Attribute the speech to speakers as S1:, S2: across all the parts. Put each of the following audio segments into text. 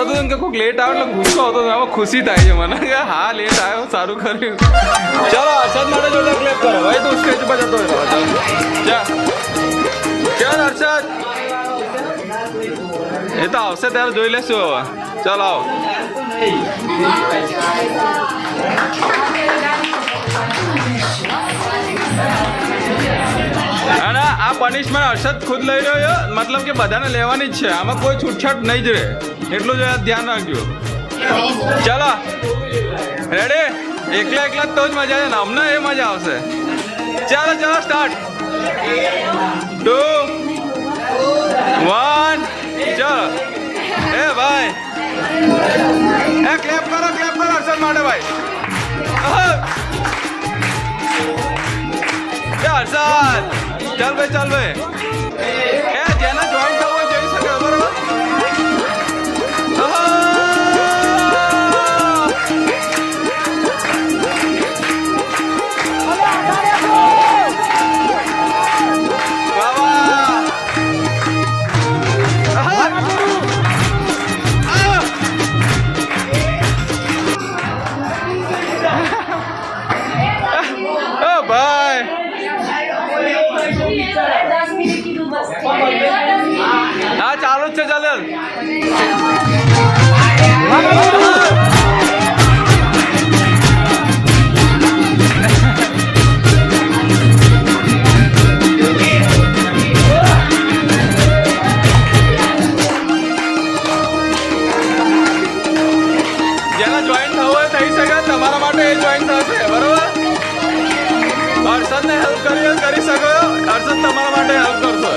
S1: થતું હતું કે કોઈક લેટ આવે એટલે ગુસ્સો આવતો હતો. આમાં ખુશી થાય છે મને કે હા લેટ આવ્યો, સારું કર્યું. ચાલો હર્ષદ માટે જોરદાર ક્લેપ કરો ભાઈ. તું સ્ટેજ પર જતો રહ્યો. ચાલ હર્ષદ, એ તો આવશે ત્યારે જોઈ લેશું હવે. ચાલો આવો. અને આ પનિશમેન્ટ હર્ષદ ખુદ લઈ રહ્યો છે, મતલબ કે બધાને લેવાની જ છે. આમાં કોઈ છૂટછાટ નહીં જ રહે, એટલું જ ધ્યાન રાખજો. ચાલો રેડી? એકલા એકલા તો જ મજા છે ને, અમને એ મજા આવશે. ચાલો ચાલો સ્ટાર્ટ. 2 1 ચાલો. એ ભાઈ એ ક્લેપ કરો હર્ષદ માટે ભાઈ. હર્ષદ ચાલ ભાઈ. એ જેના જોઈન્ટ થવું હોય જઈ શકે બરોબર. હા ચાલુ જ છે. ચાલે જેના જોઈન્ટ થવું હોય થઈ શકે, તમારા માટે એ જોઈન્ટ થશે બરોબર. હર્ષદને હેલ્પ કરી શકો, હર્ષદ તમારા માટે હેલ્પ કરશો.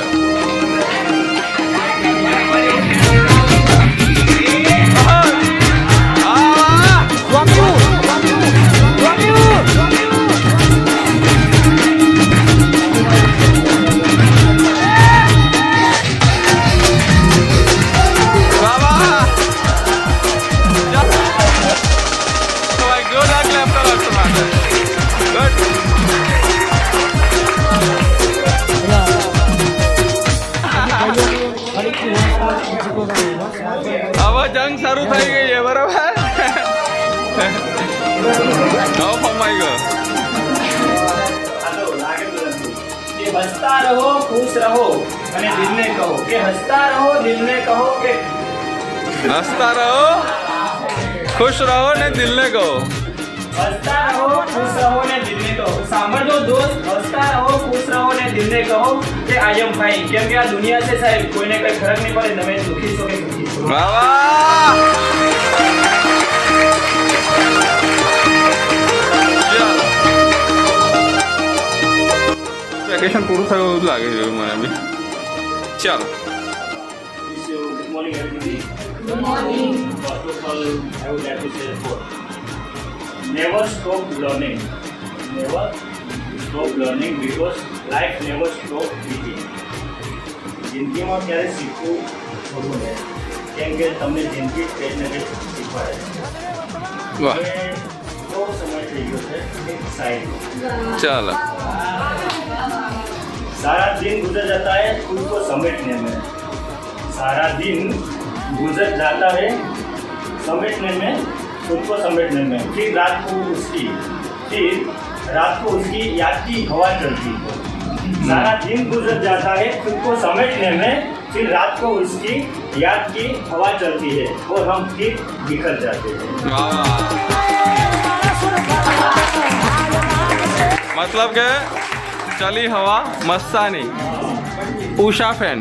S1: હવે જંગ શરૂ થઈ ગઈ છે બરોબર. ફમાઈ ગયો.
S2: હસતા રહો, ખુશ રહો અને દિલને કહો કે હસતા રહો, દિલને કહો કે
S1: હસતા રહો, ખુશ રહો ને દિલને કહો.
S2: હસતા રહો, ખુશ રહો ને દિલને કહો. સાંભળજો દોસ્ત, હસતા રહો, ખુશ રહો ને દિલને કહો કે આઈ એમ ફાઇન. કેમ કે આ દુનિયા છે સાહેબ, કોઈને કઈ ફરક નહીં પડે તમે દુખી છો કે સુખી છો.
S1: વાહ વાહ. વેકેશન પૂરું થયું એવું લાગે છે મને બી. ચાલો.
S2: Good morning everybody. Good morning. First of all, I would like to say a quote. Never stop learning. Never stop learning because life never stop teaching. જિંદગીમાં ક્યારે શીખવું ખોટું નહીં, કેમ કે તમને જિંદગી કંઈક ને કંઈક શીખવાડે.
S1: વાહ
S2: બહુ સમય થઈ ગયો છે એક સાઈડ.
S1: ચાલો.
S2: सारा दिन गुजर जाता है खुद को समेटने में. सारा दिन गुजर जाता है समेटने में, खुद को समेटने में. फिर रात को उसकी याद की हवा चलती है. सारा दिन गुजर जाता है खुद को समेटने में, फिर रात को उसकी याद की हवा चलती है और हम फिर बिखर जाते हैं.
S1: मतलब के चली हवा मस्तानी उषा फैन.